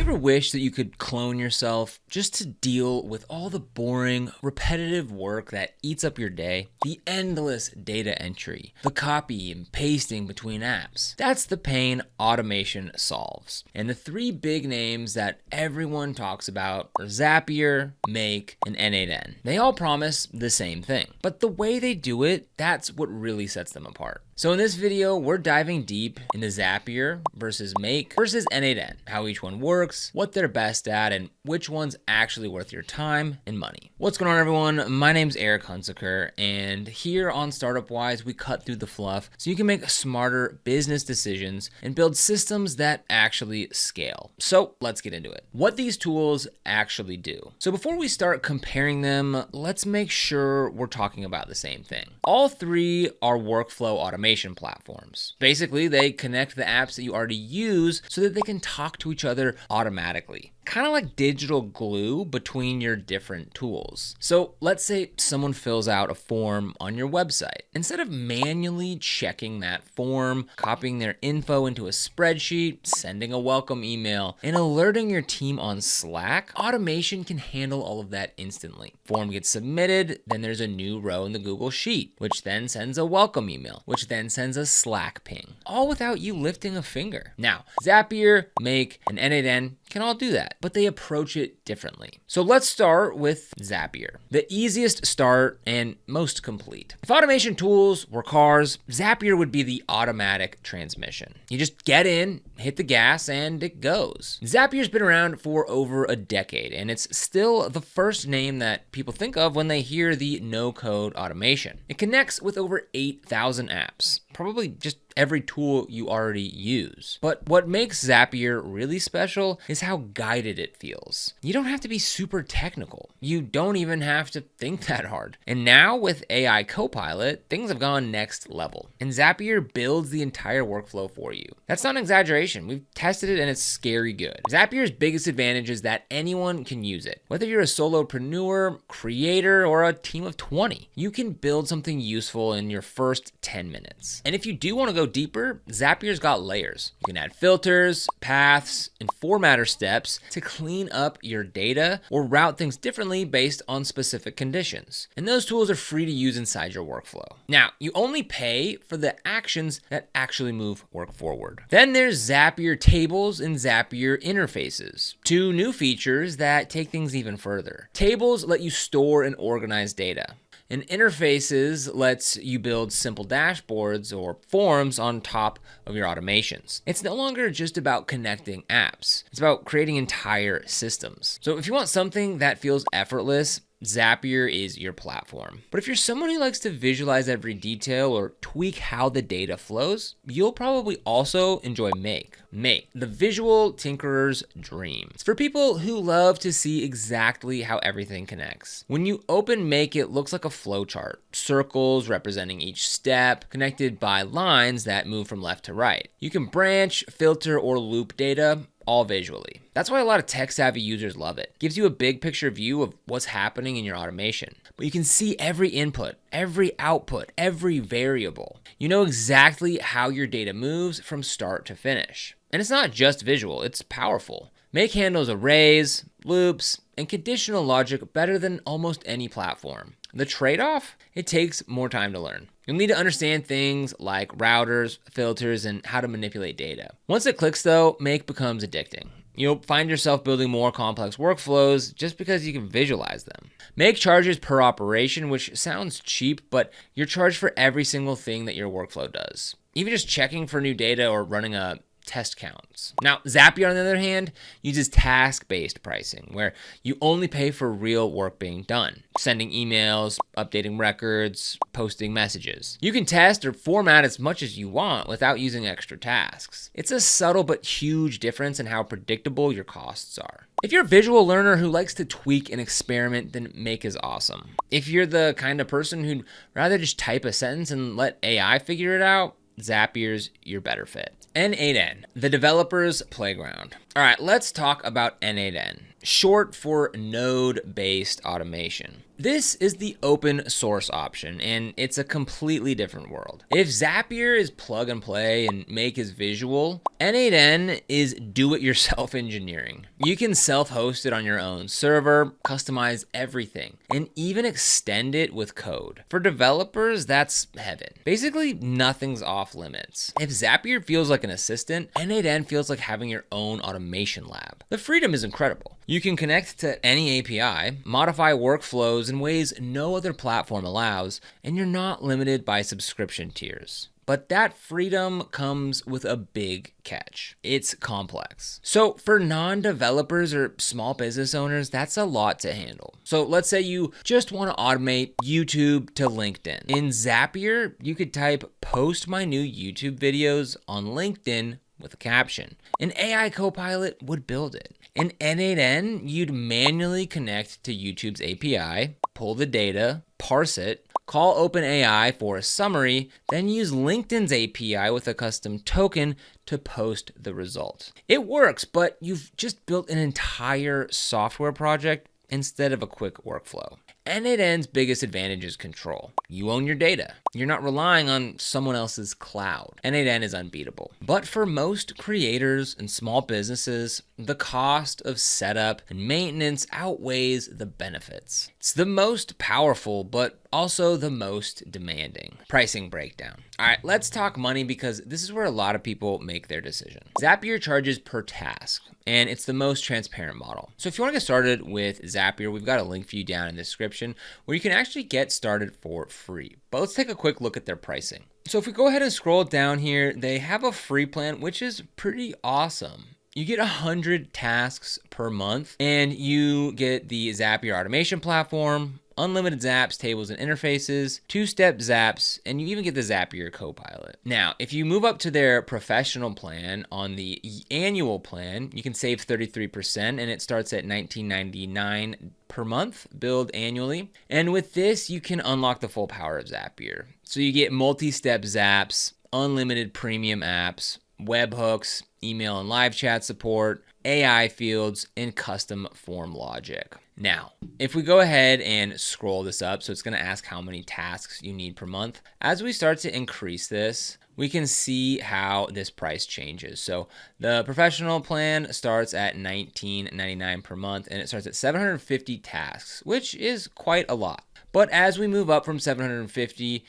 ever wish that you could clone yourself just to deal with all the boring, repetitive work that eats up your day? The endless data entry, the copy and pasting between apps. That's the pain automation solves. And the three big names that everyone talks about are Zapier, Make, and n8n. They all promise the same thing, but the way they do it, that's what really sets them apart. So in this video, we're diving deep into Zapier versus Make versus n8n, how each one works, what they're best at, and which one's actually worth your time and money. What's going on, everyone? My name's Eric Hunsaker, and here on Startup Wise, we cut through the fluff so you can make smarter business decisions and build systems that actually scale. So let's get into it. What these tools actually do. So before we start comparing them, let's make sure we're talking about the same thing. All three are workflow automation platforms. Basically, they connect the apps that you already use so that they can talk to each other automatically. Kind of like digital glue between your different tools. So let's say someone fills out a form on your website. Instead of manually checking that form, copying their info into a spreadsheet, sending a welcome email, and alerting your team on Slack, automation can handle all of that instantly. Form gets submitted, then there's a new row in the Google Sheet, which then sends a welcome email, which then sends a Slack ping, all without you lifting a finger. Now, Zapier, Make, and n8n can all do that, but they approach it differently. So let's start with Zapier, the easiest start and most complete. If automation tools were cars, Zapier would be the automatic transmission. You just get in, hit the gas, and it goes. Zapier's been around for over a decade, and it's still the first name that people think of when they hear the no-code automation. It connects with over 8,000 apps, probably just every tool you already use. But what makes Zapier really special is how guided it feels. You don't have to be super technical. You don't even have to think that hard. And now with AI Copilot, things have gone next level. And Zapier builds the entire workflow for you. That's not an exaggeration. We've tested it and it's scary good. Zapier's biggest advantage is that anyone can use it. Whether you're a solopreneur, creator, or a team of 20, you can build something useful in your first 10 minutes. And if you do want to go deeper, Zapier's got layers. You can add filters, paths, and formatter steps to clean up your data or route things differently based on specific conditions. And those tools are free to use inside your workflow. Now, you only pay for the actions that actually move work forward. Then there's Zapier Tables and Zapier Interfaces, two new features that take things even further. Tables let you store and organize data, and Interfaces lets you build simple dashboards or forms on top of your automations. It's no longer just about connecting apps. It's about creating entire systems. So if you want something that feels effortless, Zapier is your platform. But if you're someone who likes to visualize every detail or tweak how the data flows, you'll probably also enjoy Make. Make, the visual tinkerer's dream. It's for people who love to see exactly how everything connects. When you open Make, it looks like a flowchart. Circles representing each step, connected by lines that move from left to right. You can branch, filter, or loop data, all visually. That's why a lot of tech-savvy users love it. It gives you a big picture view of what's happening in your automation. But you can see every input, every output, every variable. You know exactly how your data moves from start to finish. And it's not just visual, it's powerful. Make handles arrays, loops, and conditional logic better than almost any platform. The trade-off? It takes more time to learn. You'll need to understand things like routers, filters, and how to manipulate data. Once it clicks though, Make becomes addicting. You'll find yourself building more complex workflows just because you can visualize them. Make charges per operation, which sounds cheap, but you're charged for every single thing that your workflow does. Even just checking for new data or running a test counts. Now, Zapier, on the other hand, uses task-based pricing, where you only pay for real work being done, sending emails, updating records, posting messages. You can test or format as much as you want without using extra tasks. It's a subtle but huge difference in how predictable your costs are. If you're a visual learner who likes to tweak and experiment, then Make is awesome. If you're the kind of person who'd rather just type a sentence and let AI figure it out, Zapier's your better fit. n8n, the developer's playground. All right, let's talk about n8n. short for node-based automation. This is the open source option, and it's a completely different world. If Zapier is plug and play and make is visual, n8n is do-it-yourself engineering. You can self-host it on your own server, customize everything, and even extend it with code. For developers, that's heaven. Basically, nothing's off limits. If Zapier feels like an assistant, n8n feels like having your own automation lab. The freedom is incredible. You can connect to any API, modify workflows in ways no other platform allows, and you're not limited by subscription tiers. But that freedom comes with a big catch. It's complex. So for non-developers or small business owners, that's a lot to handle. So let's say you just want to automate YouTube to LinkedIn. In Zapier, you could type "post my new YouTube videos on LinkedIn" with a caption. An AI Copilot would build it. In n8n, you'd manually connect to YouTube's API, pull the data, parse it, call OpenAI for a summary, then use LinkedIn's API with a custom token to post the result. It works, but you've just built an entire software project instead of a quick workflow. n8n's biggest advantage is control. You own your data. You're not relying on someone else's cloud. n8n is unbeatable. But for most creators and small businesses, the cost of setup and maintenance outweighs the benefits. It's the most powerful, but also the most demanding. Pricing breakdown. All right, let's talk money because this is where a lot of people make their decision. Zapier charges per task, and it's the most transparent model. So if you want to get started with Zapier, we've got a link for you down in the description where you can actually get started for free. But let's take a quick look at their pricing. So if we go ahead and scroll down here, they have a free plan, which is pretty awesome. You get 100 tasks per month, and you get the Zapier automation platform, unlimited zaps, tables, and interfaces, two-step zaps, and you even get the Zapier Copilot. Now, if you move up to their professional plan on the annual plan, you can save 33%, and it starts at $19.99 per month, billed annually. And with this, you can unlock the full power of Zapier. So you get multi-step zaps, unlimited premium apps, webhooks, email and live chat support, AI fields, and custom form logic. Now, if we go ahead and scroll this up, so it's going to ask how many tasks you need per month. As we start to increase this, we can see how this price changes. So the professional plan starts at $19.99 per month, and it starts at 750 tasks, which is quite a lot. But as we move up from 750,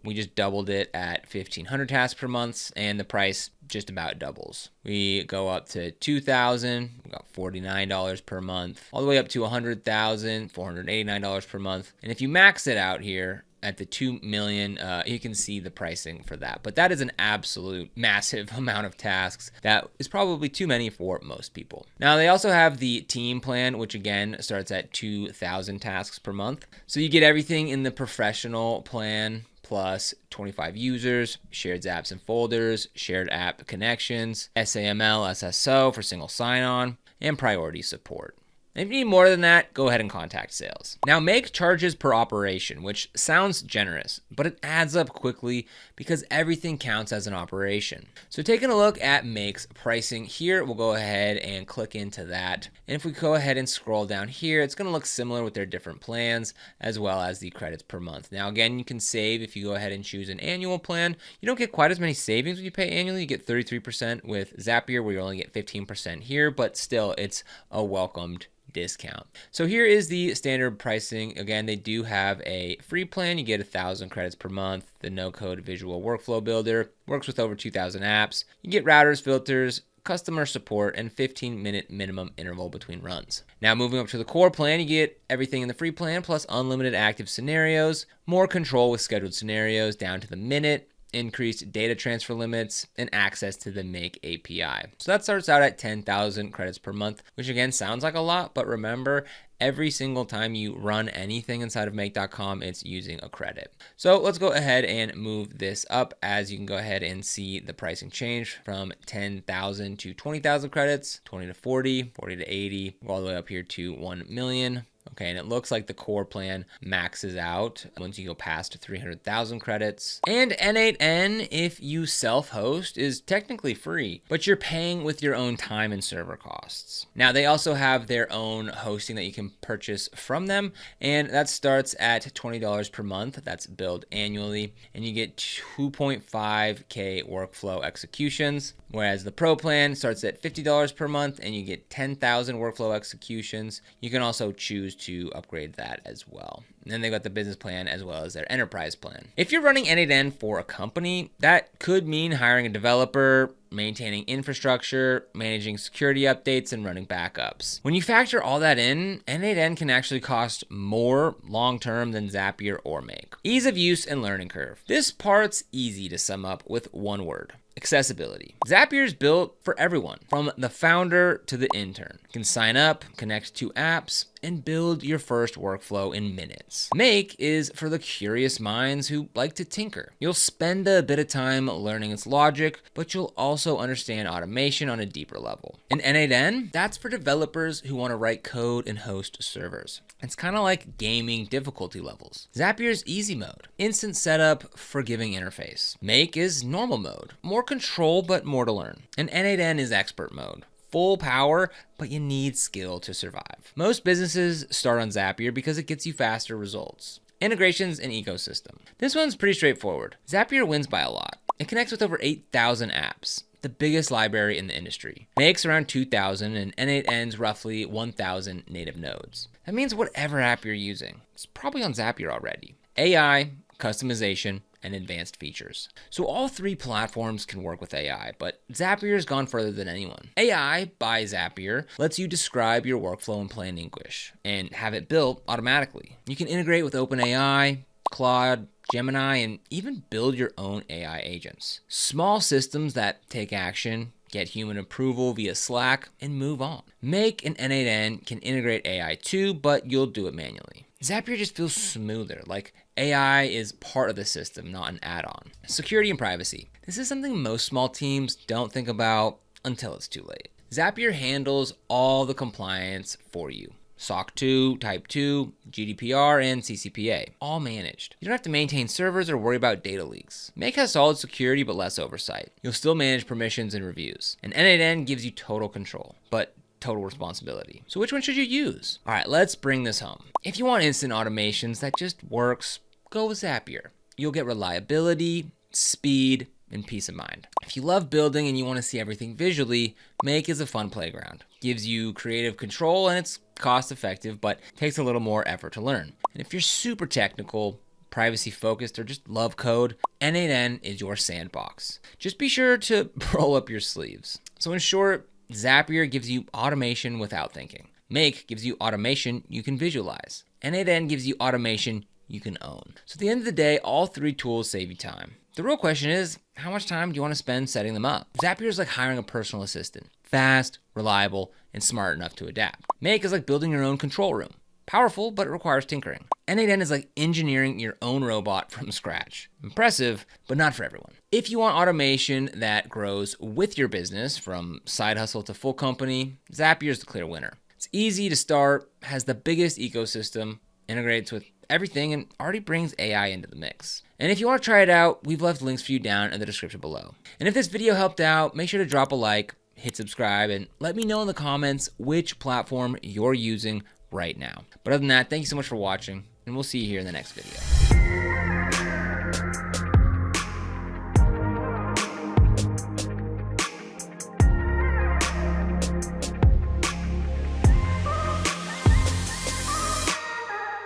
we just doubled it at 1,500 tasks per month, and the price just about doubles. We go up to 2,000, we got $49 per month, all the way up to 100,000, $489 per month. And if you max it out here at the 2 million, you can see the pricing for that. But that is an absolute massive amount of tasks that is probably too many for most people. Now, they also have the team plan, which again starts at 2,000 tasks per month. So you get everything in the professional plan, plus 25 users, shared apps and folders, shared app connections, SAML, SSO for single sign-on, and priority support. If you need more than that, go ahead and contact sales. Now, Make charges per operation, which sounds generous, but it adds up quickly because everything counts as an operation. So taking a look at Make's pricing here, we'll go ahead and click into that. And if we go ahead and scroll down here, it's going to look similar with their different plans as well as the credits per month. Now, again, you can save if you go ahead and choose an annual plan. You don't get quite as many savings when you pay annually. You get 33% with Zapier, where you only get 15% here, but still, it's a welcomed discount. So here is the standard pricing. Again, they do have a free plan. You get 1,000 credits per month. The no-code visual workflow builder works with over 2,000 apps. You get routers, filters, customer support, and 15-minute minimum interval between runs. Now, moving up to the core plan, you get everything in the free plan plus unlimited active scenarios, more control with scheduled scenarios down to the minute, increased data transfer limits, and access to the Make API. So that starts out at 10,000 credits per month, which again sounds like a lot, but remember, every single time you run anything inside of Make.com, it's using a credit. So let's go ahead and move this up, as you can go ahead and see the pricing change from 10,000 to 20,000 credits, 20 to 40, 40 to 80, all the way up here to 1 million. Okay, and it looks like the core plan maxes out once you go past 300,000 credits. And n8n, if you self-host, is technically free, but you're paying with your own time and server costs. Now, they also have their own hosting that you can purchase from them, and that starts at $20 per month. That's billed annually, and you get 2.5K workflow executions, whereas the Pro plan starts at $50 per month, and you get 10,000 workflow executions. You can also choose to upgrade that as well. And then they got the business plan as well as their enterprise plan. If you're running n8n for a company, that could mean hiring a developer, maintaining infrastructure, managing security updates, and running backups. When you factor all that in, n8n can actually cost more long-term than Zapier or Make. Ease of use and learning curve. This part's easy to sum up with one word: accessibility. Zapier is built for everyone, from the founder to the intern. You can sign up, connect to apps, and build your first workflow in minutes. Make is for the curious minds who like to tinker. You'll spend a bit of time learning its logic, but you'll also understand automation on a deeper level. And n8n, that's for developers who want to write code and host servers. It's kind of like gaming difficulty levels. Zapier's easy mode, instant setup, forgiving interface. Make is normal mode, more control but more to learn. And n8n is expert mode. Full power, but you need skill to survive. Most businesses start on Zapier because it gets you faster results. Integrations and ecosystem. This one's pretty straightforward. Zapier wins by a lot. It connects with over 8,000 apps, the biggest library in the industry. Makes around 2,000, and n8n's roughly 1,000 native nodes. That means whatever app you're using, it's probably on Zapier already. AI, customization, and advanced features. So all three platforms can work with AI, but Zapier has gone further than anyone. AI by Zapier lets you describe your workflow in plain English and have it built automatically. You can integrate with OpenAI, Claude, Gemini, and even build your own AI agents. Small systems that take action, get human approval via Slack, and move on. Make and n8n can integrate AI too, but you'll do it manually. Zapier just feels smoother, like AI is part of the system, not an add-on. Security and privacy. This is something most small teams don't think about until it's too late. Zapier handles all the compliance for you. SOC 2, Type 2, GDPR, and CCPA, all managed. You don't have to maintain servers or worry about data leaks. Make has solid security but less oversight. You'll still manage permissions and reviews. And n8n gives you total control, but total responsibility. So which one should you use? All right, let's bring this home. If you want instant automations that just works, go with Zapier. You'll get reliability, speed, and peace of mind. If you love building and you want to see everything visually, Make is a fun playground. Gives you creative control and it's cost effective, but takes a little more effort to learn. And if you're super technical, privacy focused, or just love code, n8n is your sandbox. Just be sure to roll up your sleeves. So in short, Zapier gives you automation without thinking. Make gives you automation you can visualize. n8n gives you automation you can own. So at the end of the day, all three tools save you time. The real question is, how much time do you want to spend setting them up? Zapier is like hiring a personal assistant. Fast, reliable, and smart enough to adapt. Make is like building your own control room. Powerful, but it requires tinkering. n8n is like engineering your own robot from scratch. Impressive, but not for everyone. If you want automation that grows with your business, from side hustle to full company, Zapier is the clear winner. It's easy to start, has the biggest ecosystem, integrates with everything, and already brings AI into the mix. And if you want to try it out, we've left links for you down in the description below. And if this video helped out, make sure to drop a like, hit subscribe, and let me know in the comments which platform you're using right now. But other than that, thank you so much for watching, and we'll see you here in the next video.